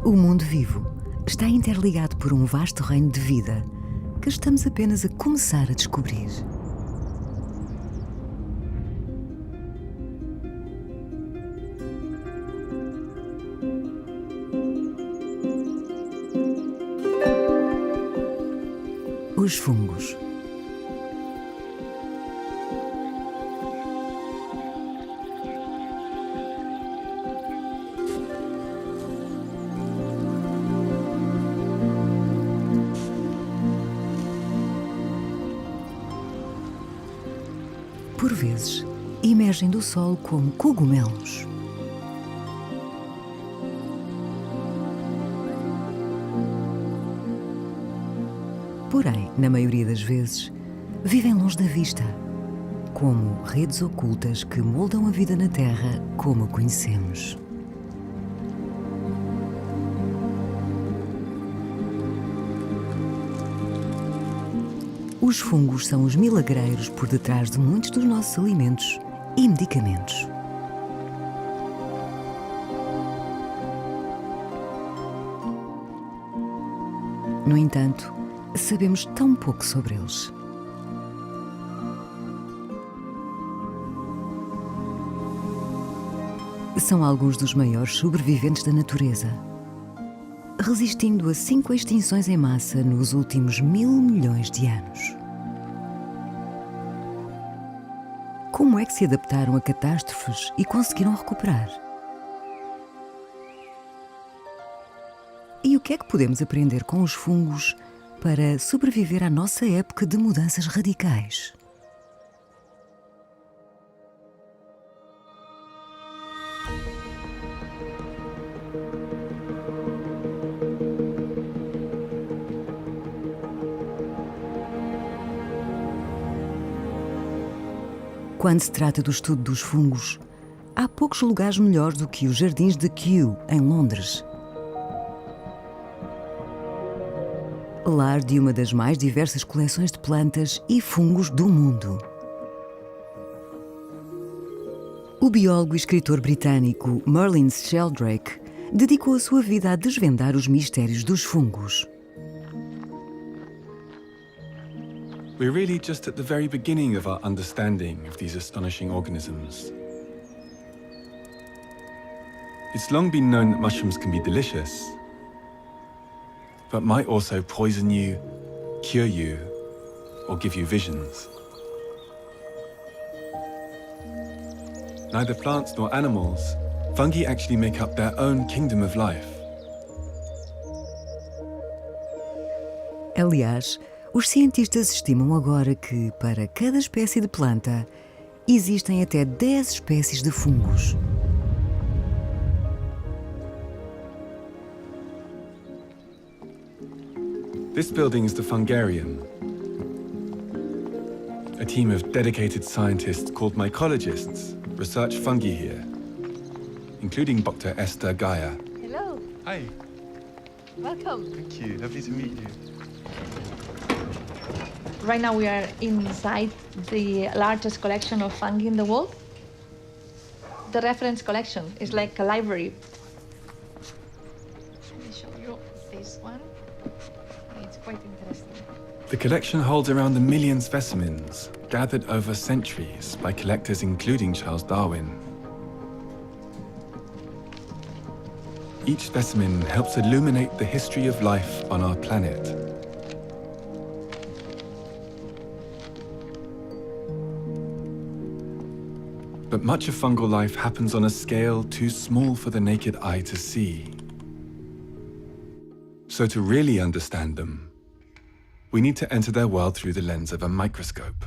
O mundo vivo está interligado por um vasto reino de vida que estamos apenas a começar a descobrir. Os fungos. Por vezes, emergem do solo como cogumelos. Porém, na maioria das vezes, vivem longe da vista, como redes ocultas que moldam a vida na Terra como a conhecemos. Os fungos são os milagreiros por detrás de muitos dos nossos alimentos e medicamentos. No entanto, sabemos tão pouco sobre eles. São alguns dos maiores sobreviventes da natureza, resistindo a 5 extinções em massa nos últimos 1000 milhões de anos. Como é que se adaptaram a catástrofes e conseguiram recuperar? E o que é que podemos aprender com os fungos para sobreviver à nossa época de mudanças radicais? Quando se trata do estudo dos fungos, há poucos lugares melhores do que os Jardins de Kew, em Londres. Lar de uma das mais diversas coleções de plantas e fungos do mundo. O biólogo e escritor britânico Merlin Sheldrake dedicou a sua vida a desvendar os mistérios dos fungos. We're really just at the very beginning of our understanding of these astonishing organisms. It's long been known that mushrooms can be delicious, but might also poison you, cure you, or give you visions. Neither plants nor animals, fungi actually make up their own kingdom of life. Aliás, os cientistas estimam agora que, para cada espécie de planta, existem até 10 espécies de fungos. This building is the Fungarium, a team of dedicated scientists called mycologists research fungi here, including Dr. Esther Gaia. Hello. Hi. Welcome. Thank you. Lovely to meet you. Right now we are inside the largest collection of fungi in the world. The reference collection is like a library. Let me show you this one. It's quite interesting. The collection holds around 1 million specimens, gathered over centuries by collectors including Charles Darwin. Each specimen helps illuminate the history of life on our planet. But much of fungal life happens on a scale too small for the naked eye to see. So to really understand them, we need to enter their world through the lens of a microscope.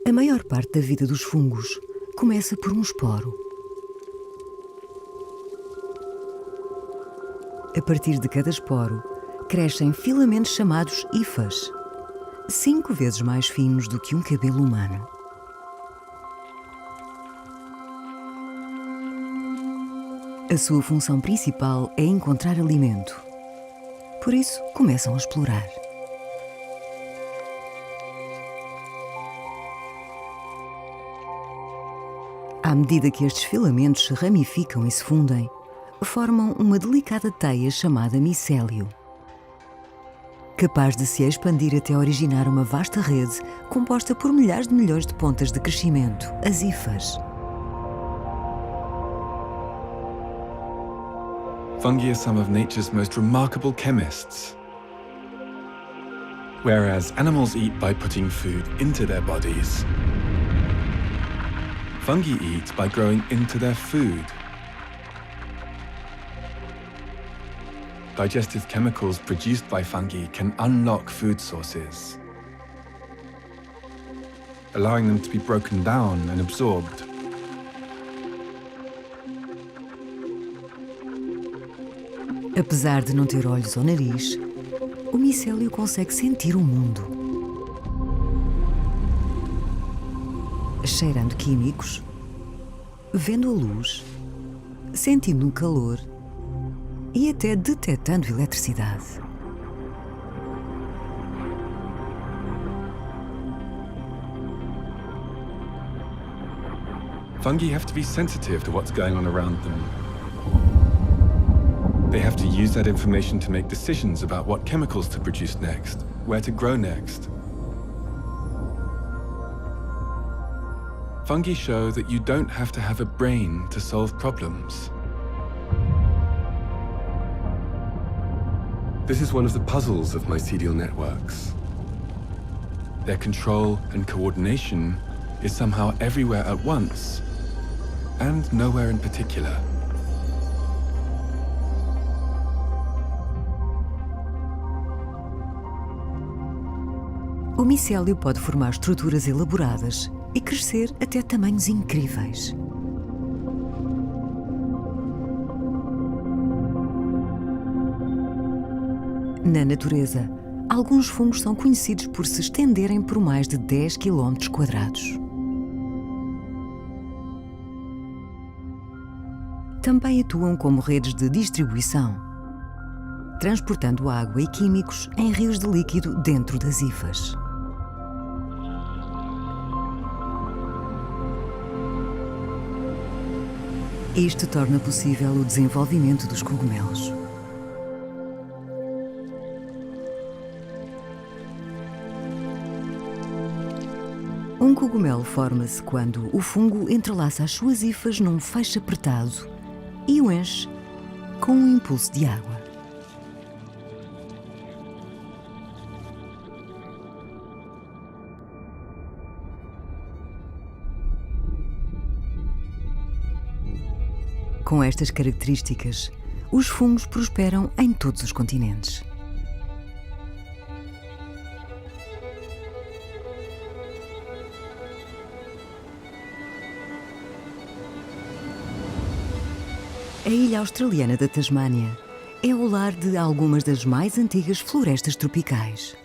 A maior parte da vida dos fungos começa por um esporo. A partir de cada esporo, crescem filamentos chamados hifas, 5 vezes mais finos do que um cabelo humano. A sua função principal é encontrar alimento. Por isso, começam a explorar. À medida que estes filamentos se ramificam e se fundem, formam uma delicada teia chamada micélio, capaz de se expandir até originar uma vasta rede composta por milhares de milhões de pontas de crescimento, as hifas. Fungi are some of nature's most remarkable chemists. Whereas animals eat by putting food into their bodies, fungi eat by growing into their food. Digestive chemicals produced by fungi can unlock food sources, allowing them to be broken down and absorbed. Apesar de não ter olhos ou nariz, o micélio consegue sentir o mundo. Cheirando químicos, vendo a luz, sentindo o calor e até detectando eletricidade. Fungi have to be sensitive to what's going on around them. They have to use that information to make decisions about what chemicals to produce next, where to grow next. Fungi show that you don't have to have a brain to solve problems. This is one of the puzzles of mycelial networks. Their control and coordination is somehow everywhere at once, and nowhere in particular. O micélio pode formar estruturas elaboradas e crescer até tamanhos incríveis. Na natureza, alguns fungos são conhecidos por se estenderem por mais de 10 km². Também atuam como redes de distribuição, transportando água e químicos em rios de líquido dentro das hifas. Isto torna possível o desenvolvimento dos cogumelos. Um cogumelo forma-se quando o fungo entrelaça as suas hifas num feixe apertado e o enche com um impulso de água. Com estas características, os fungos prosperam em todos os continentes. A ilha australiana da Tasmânia é o lar de algumas das mais antigas florestas tropicais.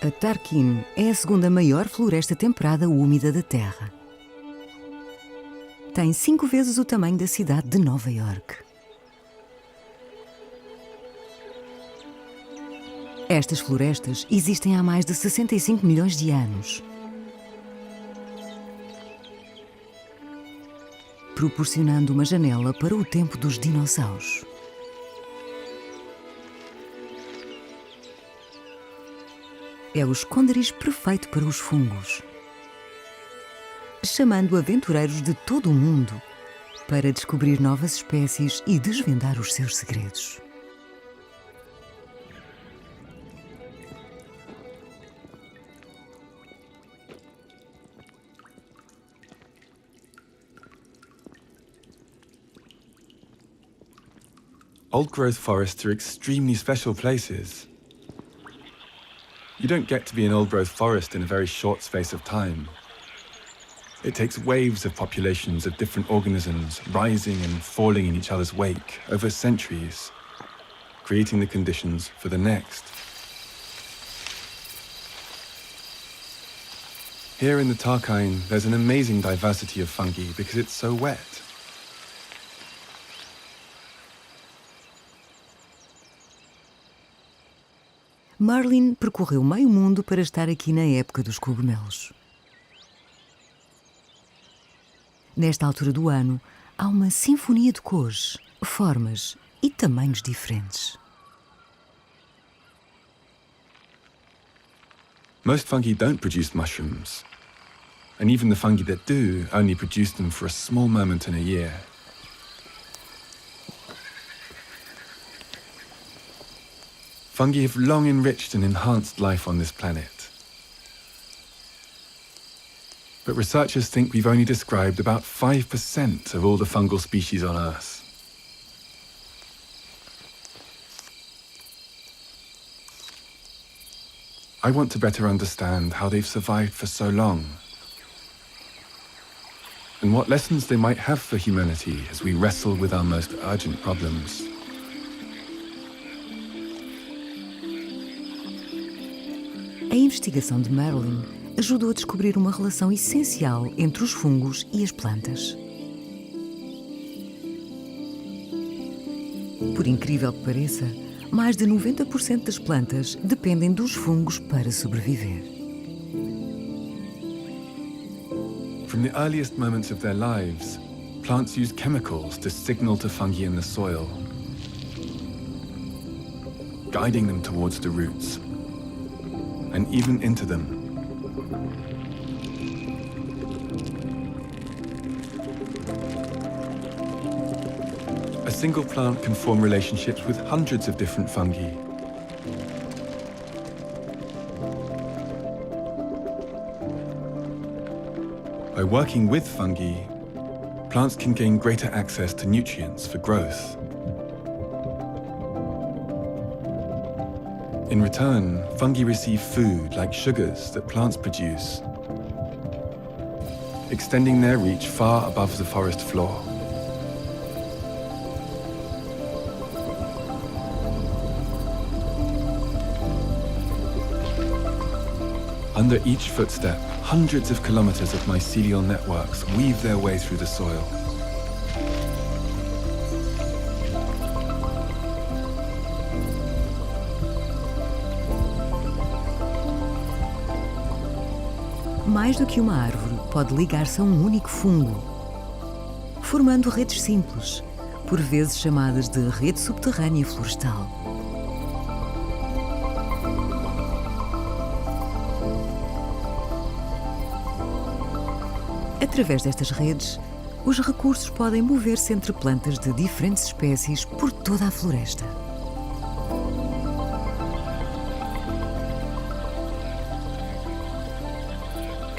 A Tarquin é a segunda maior floresta temperada úmida da Terra. Tem 5 vezes o tamanho da cidade de Nova Iorque. Estas florestas existem há mais de 65 milhões de anos, proporcionando uma janela para o tempo dos dinossauros. É o esconderijo perfeito para os fungos, chamando aventureiros de todo o mundo para descobrir novas espécies e desvendar os seus segredos. Old-growth forests are extremely special places. You don't get to be an old-growth forest in a very short space of time. It takes waves of populations of different organisms rising and falling in each other's wake over centuries, creating the conditions for the next. Here in the Tarkine, there's an amazing diversity of fungi because it's so wet. Merlin percorreu meio mundo para estar aqui na época dos cogumelos. Nesta altura do ano, há uma sinfonia de cores, formas e tamanhos diferentes. Most fungi don't produce mushrooms, and even the fungi that do only produce them for a small moment in a year. Fungi have long enriched and enhanced life on this planet. But researchers think we've only described about 5% of all the fungal species on Earth. I want to better understand how they've survived for so long, and what lessons they might have for humanity as we wrestle with our most urgent problems. A investigação de Merlin ajudou a descobrir uma relação essencial entre os fungos e as plantas. Por incrível que pareça, mais de 90% das plantas dependem dos fungos para sobreviver. From the earliest moments of their lives, plants use chemicals to signal to fungi in the soil, guiding them towards the roots, and even into them. A single plant can form relationships with hundreds of different fungi. By working with fungi, plants can gain greater access to nutrients for growth. In return, fungi receive food like sugars that plants produce, extending their reach far above the forest floor. Under each footstep, hundreds of kilometers of mycelial networks weave their way through the soil. Mais do que uma árvore pode ligar-se a um único fungo, formando redes simples, por vezes chamadas de rede subterrânea florestal. Através destas redes, os recursos podem mover-se entre plantas de diferentes espécies por toda a floresta.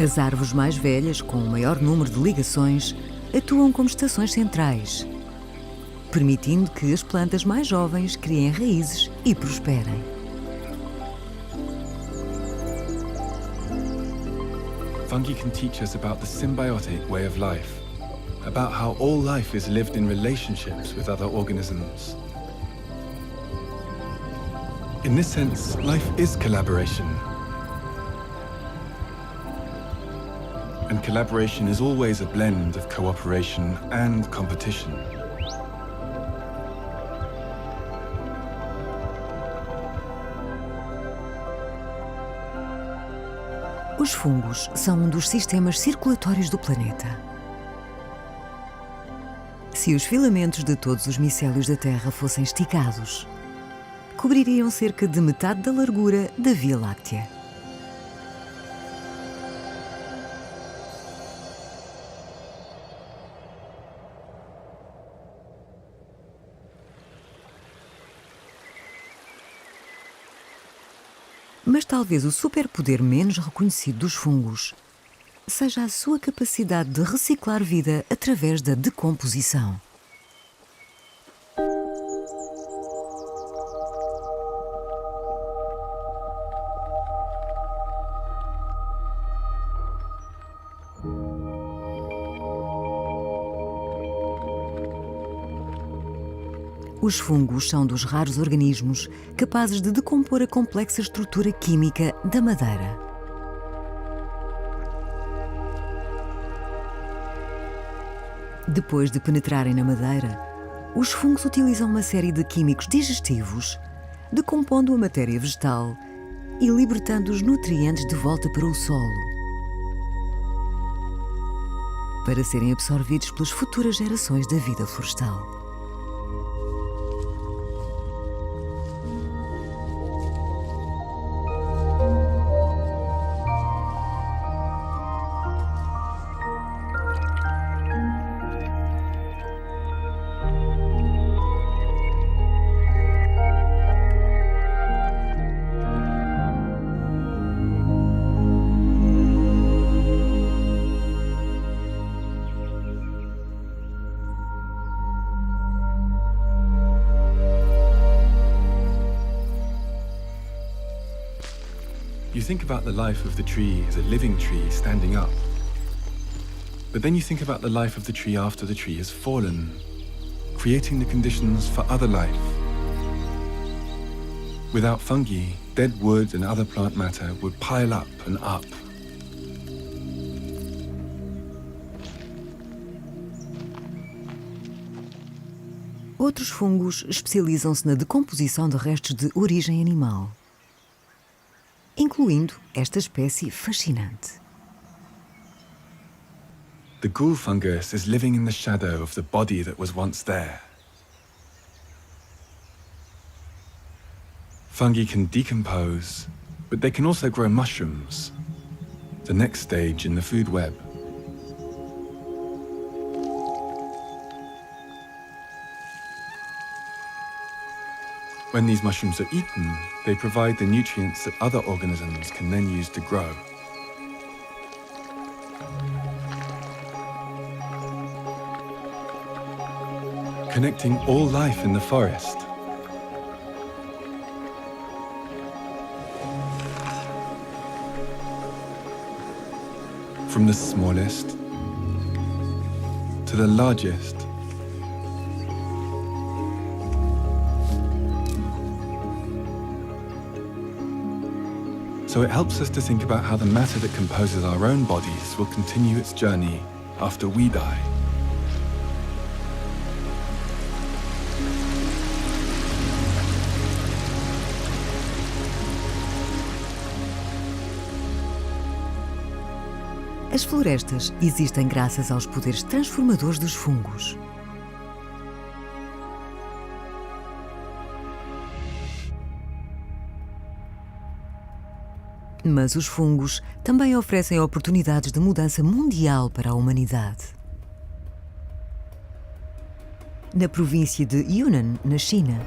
As árvores mais velhas, com o maior número de ligações, atuam como estações centrais, permitindo que as plantas mais jovens criem raízes e prosperem. Fungi can teach us about the symbiotic way of life, about how all life is lived in relationships with other organisms. In this sense, life is collaboration. And collaboration is always a blend of cooperation and competition. Os fungos são um dos sistemas circulatórios do planeta. Se os filamentos de todos os micélios da Terra fossem esticados, cobririam cerca de metade da largura da Via Láctea. Mas talvez o superpoder menos reconhecido dos fungos seja a sua capacidade de reciclar vida através da decomposição. Os fungos são dos raros organismos capazes de decompor a complexa estrutura química da madeira. Depois de penetrarem na madeira, os fungos utilizam uma série de químicos digestivos, decompondo a matéria vegetal e libertando os nutrientes de volta para o solo, para serem absorvidos pelas futuras gerações da vida florestal. You think about the life of the tree as a living tree standing up. But then you think about the life of the tree after the tree has fallen, creating the conditions for other life. Without fungi, dead wood and other plant matter would pile up and up. Outros fungos especializam-se na decomposição de restos de origem animal, incluindo esta espécie fascinante. The ghoul fungus is living in the shadow of the body that was once there. Fungi can decompose, but they can also grow mushrooms, the next stage in the food web. When these mushrooms are eaten, they provide the nutrients that other organisms can then use to grow. Connecting all life in the forest. From the smallest to the largest. So it helps us to think about how the matter that composes our own bodies will continue its journey after we die. As florestas existem graças aos poderes transformadores dos fungos. Mas os fungos também oferecem oportunidades de mudança mundial para a humanidade. Na província de Yunnan, na China,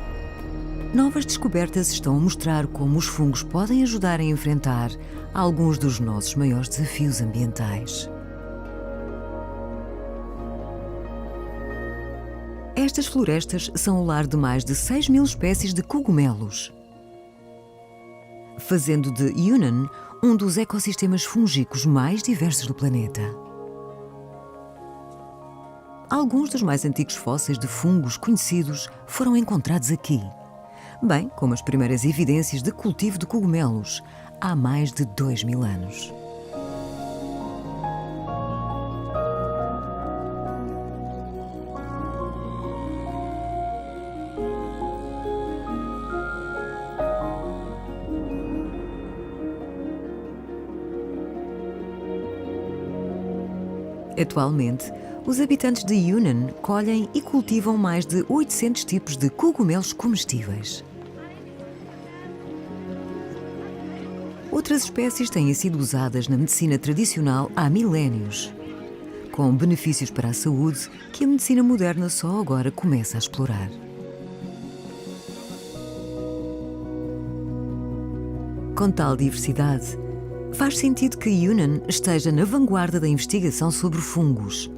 novas descobertas estão a mostrar como os fungos podem ajudar a enfrentar alguns dos nossos maiores desafios ambientais. Estas florestas são o lar de mais de 6.000 espécies de cogumelos, fazendo de Yunnan um dos ecossistemas fúngicos mais diversos do planeta. Alguns dos mais antigos fósseis de fungos conhecidos foram encontrados aqui, bem como as primeiras evidências de cultivo de cogumelos há mais de 2.000 anos. Atualmente, os habitantes de Yunnan colhem e cultivam mais de 800 tipos de cogumelos comestíveis. Outras espécies têm sido usadas na medicina tradicional há milénios, com benefícios para a saúde que a medicina moderna só agora começa a explorar. Com tal diversidade, faz sentido que Yunnan esteja na vanguarda da investigação sobre fungos,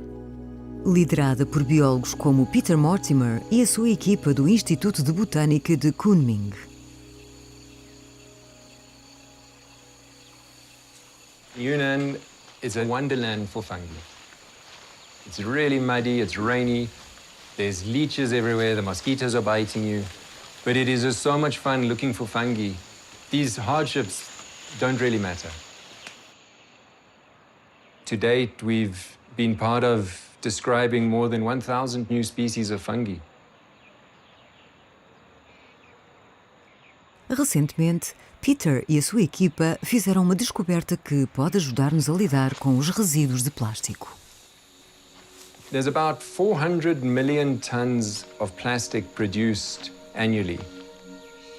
liderada por biólogos como Peter Mortimer e a sua equipa do Instituto de Botânica de Kunming. Yunnan is a wonderland for fungi. It's really muddy, it's rainy, there's leeches everywhere, the mosquitoes are biting you, but it is just so much fun looking for fungi. These hardships don't really matter. To date, we've been part of describing more than 1,000 new species of fungi. Recentemente, Peter e a sua equipa fizeram uma descoberta que pode ajudar-nos a lidar com os resíduos de plástico. There's about 400 million tons of plastic produced annually.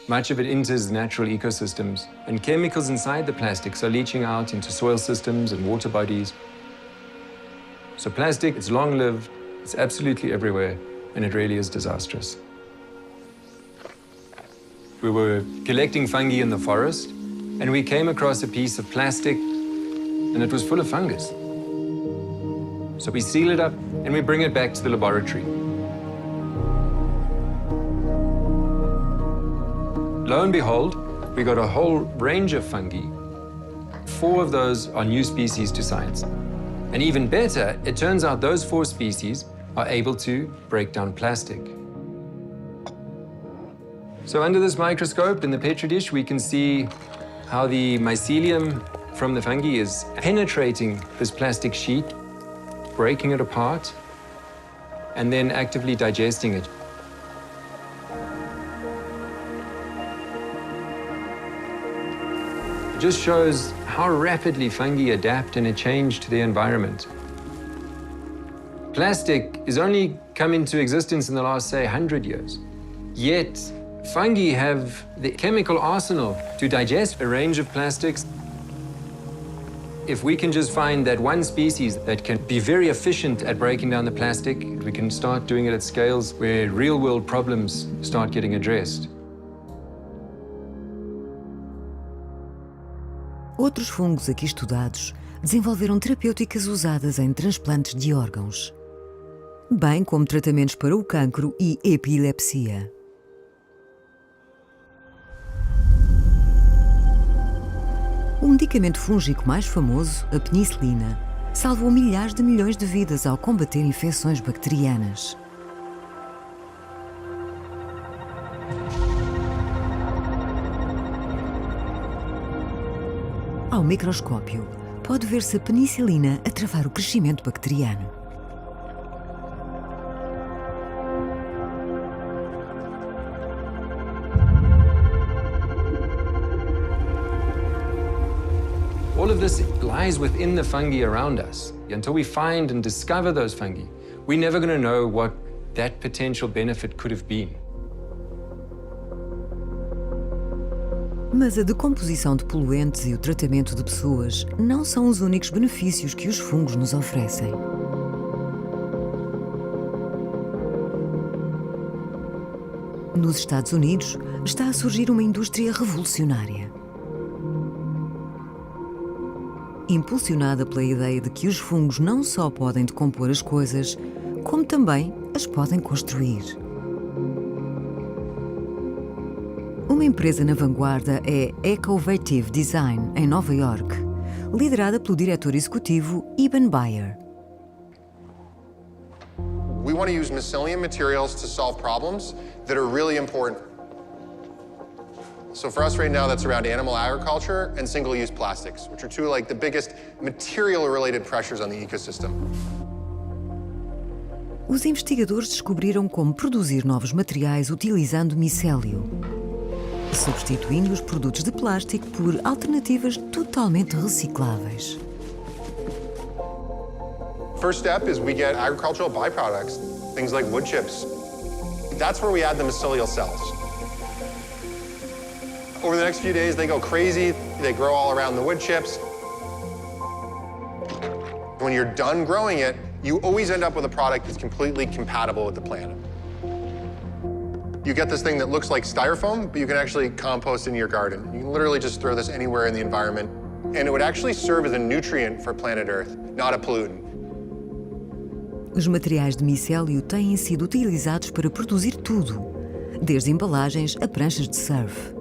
Much of it enters natural ecosystems, and chemicals inside the plastics are leaching out into soil systems and water bodies. So plastic, it's long-lived, it's absolutely everywhere, and it really is disastrous. We were collecting fungi in the forest, and we came across a piece of plastic, and it was full of fungus. So we seal it up, and we bring it back to the laboratory. Lo and behold, we got a whole range of fungi. 4 of those are new species to science. And even better, it turns out those 4 species are able to break down plastic. So under this microscope in the Petri dish, we can see how the mycelium from the fungi is penetrating this plastic sheet, breaking it apart, and then actively digesting it. It just shows how rapidly fungi adapt and change to their environment. Plastic has only come into existence in the last, say, 100 years. Yet, fungi have the chemical arsenal to digest a range of plastics. If we can just find that one species that can be very efficient at breaking down the plastic, we can start doing it at scales where real-world problems start getting addressed. Outros fungos aqui estudados desenvolveram terapêuticas usadas em transplantes de órgãos, bem como tratamentos para o cancro e epilepsia. O medicamento fúngico mais famoso, a penicilina, salvou milhares de milhões de vidas ao combater infecções bacterianas. Ao microscópio, pode ver-se a penicilina a travar o crescimento bacteriano. All of this lies within the fungi around us. Until we find and discover those fungi, we're never going to know what that potential benefit could have been. Mas a decomposição de poluentes e o tratamento de pessoas não são os únicos benefícios que os fungos nos oferecem. Nos Estados Unidos, está a surgir uma indústria revolucionária. Impulsionada pela ideia de que os fungos não só podem decompor as coisas, como também as podem construir. Uma empresa na vanguarda é Ecovative Design, em Nova York, liderada pelo diretor executivo Eben Bayer. We want to use mycelium materials to solve problems that are really important. So for us right now, that's around animal agriculture and single-use plastics, which are 2 like the biggest material-related pressures on the ecosystem. Os investigadores descobriram como produzir novos materiais utilizando micélio, substituindo os produtos de plástico por alternativas totalmente recicláveis. First step is we get agricultural byproducts, things like wood chips. That's where we add the mycelial cells. Over the next few days, they go crazy. They grow all around the wood chips. When you're done growing it, you always end up with a product that's completely compatible with the plant. You get this thing that looks like styrofoam, but you can actually compost in your garden. You can literally just throw this anywhere in the environment, and it would actually serve as a nutrient for planet Earth, not a pollutant. Os materiais de micélio têm sido utilizados para produzir tudo, desde embalagens a pranchas de surf.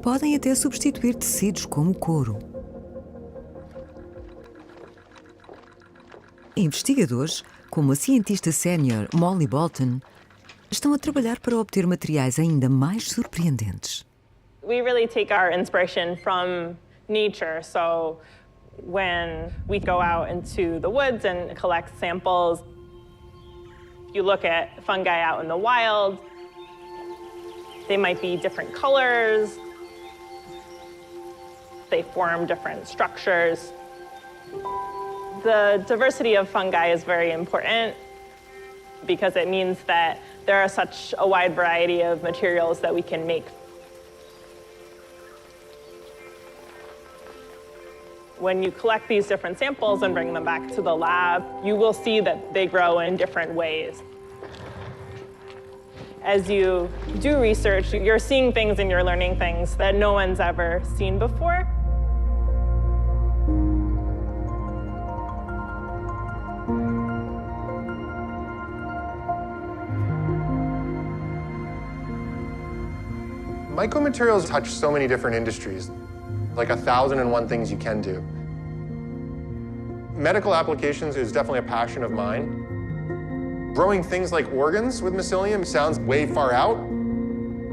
Podem até substituir tecidos como couro. Investigadores, como a cientista sénior Molly Bolton, estão a trabalhar para obter materiais ainda mais surpreendentes. We really take our inspiration from nature. So when we go out into the woods and collect samples, you look at fungi out in the wild, they might be different colors, They form different structures. The diversity of fungi is very important because it means that there are such a wide variety of materials that we can make. When you collect these different samples and bring them back to the lab, you will see that they grow in different ways. As you do research, you're seeing things and you're learning things that no one's ever seen before. Mycomaterials touch so many different industries, like 1,001 things you can do. Medical applications is definitely a passion of mine. Growing things like organs with mycelium sounds way far out,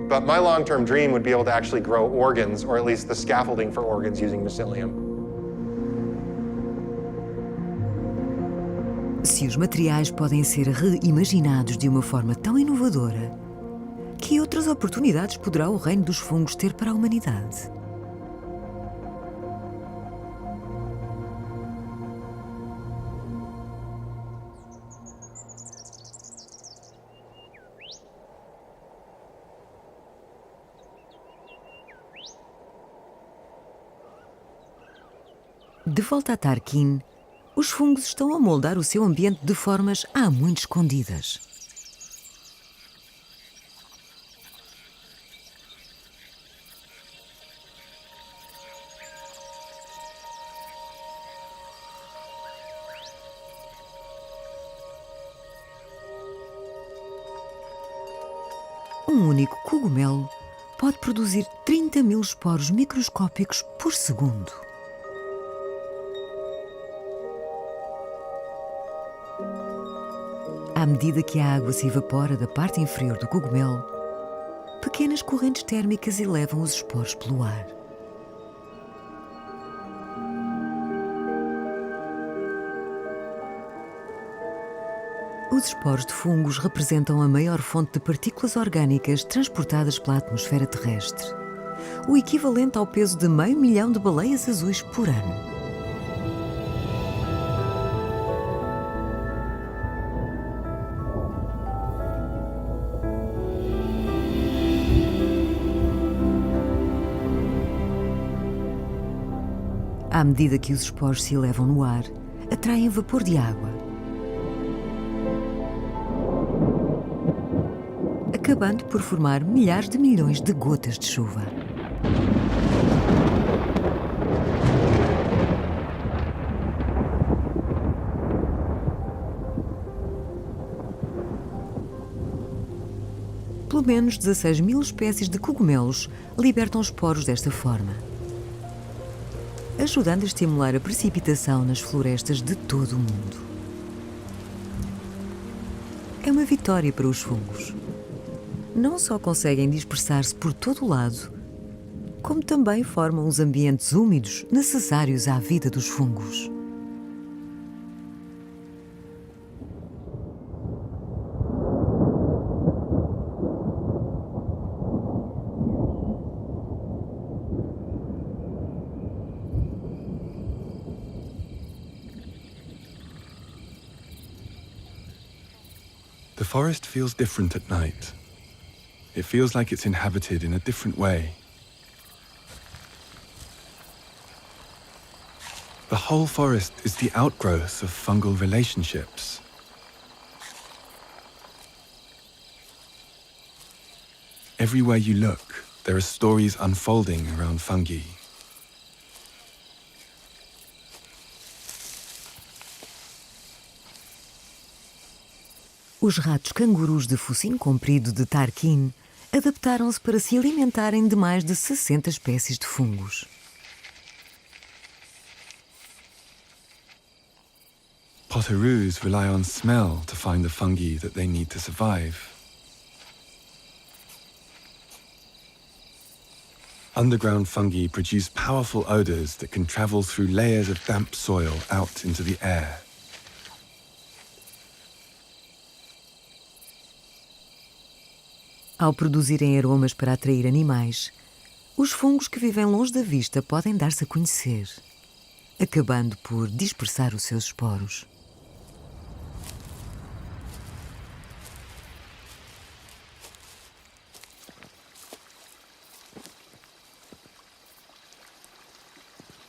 but my long-term dream would be able to actually grow organs, or at least the scaffolding for organs using mycelium. Se os materiais podem ser reimaginados de uma forma tão inovadora, que outras oportunidades poderá o reino dos fungos ter para a humanidade? De volta a Tarkin, os fungos estão a moldar o seu ambiente de formas há muito escondidas. Um único cogumelo pode produzir 30.000 esporos microscópicos por segundo. À medida que a água se evapora da parte inferior do cogumelo, pequenas correntes térmicas elevam os esporos pelo ar. Os esporos de fungos representam a maior fonte de partículas orgânicas transportadas pela atmosfera terrestre, o equivalente ao peso de 500 mil de baleias azuis por ano. À medida que os esporos se elevam no ar, atraem vapor de água, acabando por formar milhares de milhões de gotas de chuva. Pelo menos 16.000 espécies de cogumelos libertam esporos desta forma, ajudando a estimular a precipitação nas florestas de todo o mundo. É uma vitória para os fungos. Não só conseguem dispersar-se por todo o lado, como também formam os ambientes úmidos necessários à vida dos fungos. The forest feels different at night. It feels like it's inhabited in a different way. The whole forest is the outgrowth of fungal relationships. Everywhere you look, there are stories unfolding around fungi. Os ratos cangurus de focinho comprido de Tarkin adaptaram-se para se alimentarem de mais de 60 espécies de fungos. Potoroos rely on smell to find the fungi that they need to survive. Underground fungi produce powerful odors that can travel through layers of damp soil out into the air. Ao produzirem aromas para atrair animais, Os fungos que vivem longe da vista podem dar-se a conhecer, acabando por dispersar os seus esporos.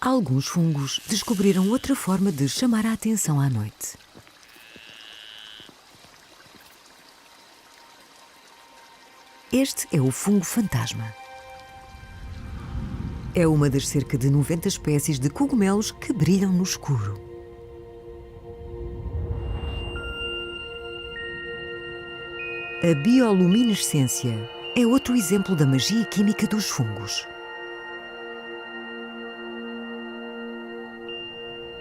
Alguns fungos descobriram outra forma de chamar a atenção à noite. Este é o fungo fantasma. É uma das cerca de 90 espécies de cogumelos que brilham no escuro. A bioluminescência é outro exemplo da magia química dos fungos.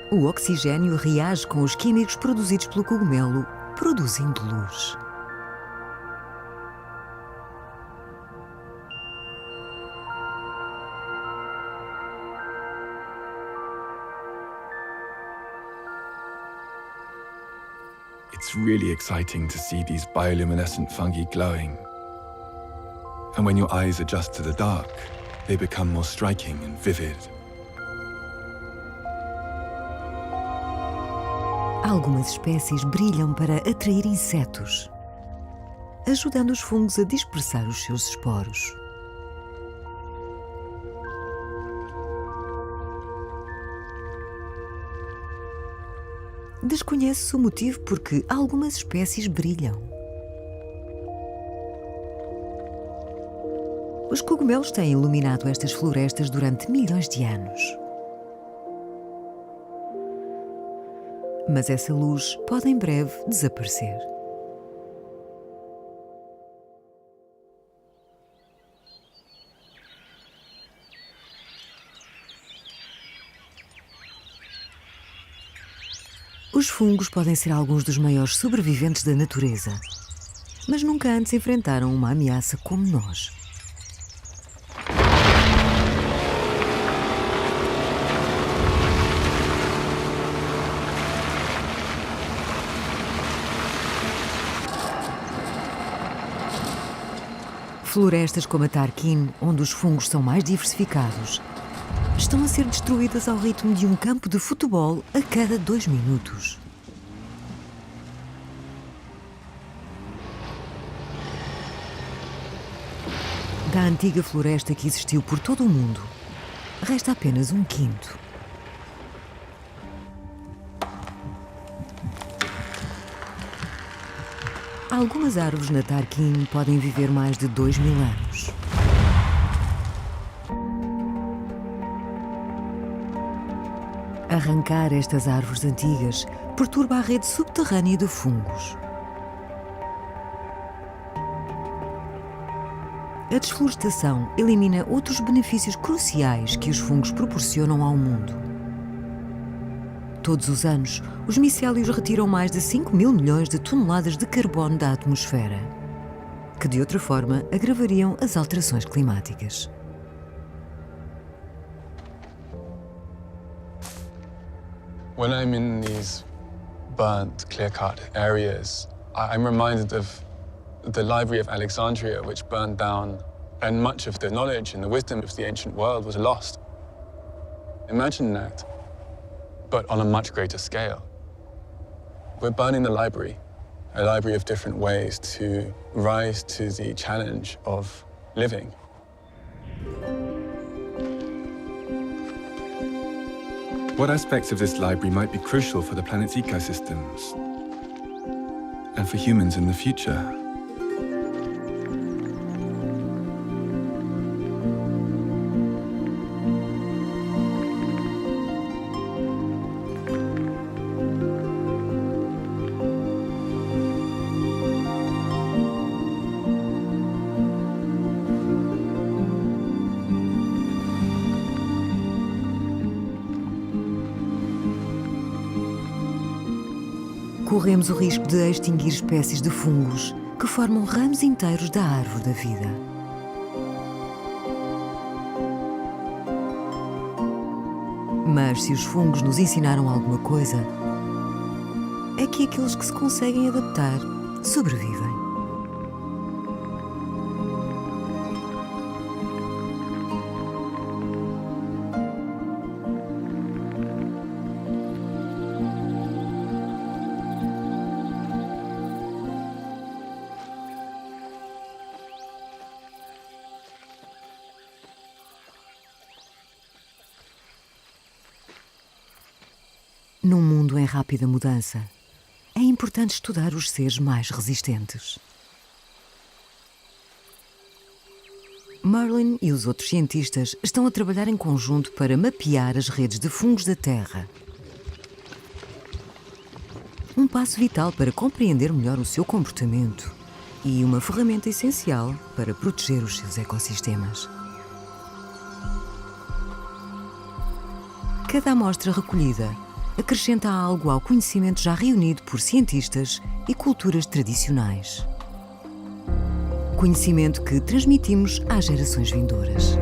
O oxigênio reage com os químicos produzidos pelo cogumelo, produzindo luz. It's really exciting to see these bioluminescent fungi glowing. And when your eyes adjust to the dark, they become more striking and vivid. Algumas espécies brilham para atrair insetos, ajudando os fungos a dispersar os seus esporos. Desconhece-se o motivo por que algumas espécies brilham. Os cogumelos têm iluminado estas florestas durante milhões de anos. Mas essa luz pode em breve desaparecer. Os fungos podem ser alguns dos maiores sobreviventes da natureza, mas nunca antes enfrentaram uma ameaça como nós. Florestas como a Tarquin, onde os fungos são mais diversificados, estão a ser destruídas ao ritmo de um campo de futebol a cada 2 minutos. Da antiga floresta que existiu por todo o mundo, resta apenas 1/5. Algumas árvores na Tarquin podem viver mais de 2000 anos. Arrancar estas árvores antigas perturba a rede subterrânea de fungos. A desflorestação elimina outros benefícios cruciais que os fungos proporcionam ao mundo. Todos os anos, os micélios retiram mais de 5.000 milhões de toneladas de carbono da atmosfera, que de outra forma agravariam as alterações climáticas. When I'm in these burnt, clear-cut areas, I'm reminded of the Library of Alexandria, which burned down, and much of the knowledge and the wisdom of the ancient world was lost. Imagine that, but on a much greater scale. We're burning the library, a library of different ways to rise to the challenge of living. What aspects of this library might be crucial for the planet's ecosystems and for humans in the future? Corremos o risco de extinguir espécies de fungos que formam ramos inteiros da árvore da vida. Mas se os fungos nos ensinaram alguma coisa, é que aqueles que se conseguem adaptar sobrevivem. Num mundo em rápida mudança, é importante estudar os seres mais resistentes. Merlin e os outros cientistas estão a trabalhar em conjunto para mapear as redes de fungos da Terra. Um passo vital para compreender melhor o seu comportamento e uma ferramenta essencial para proteger os seus ecossistemas. Cada amostra recolhida acrescenta algo ao conhecimento já reunido por cientistas e culturas tradicionais. Conhecimento que transmitimos às gerações vindouras.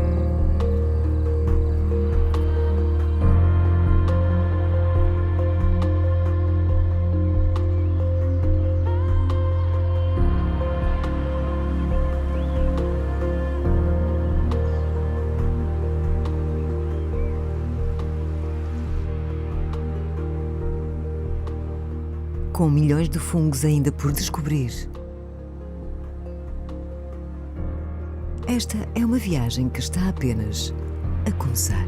Com milhões de fungos ainda por descobrir, esta é uma viagem que está apenas a começar.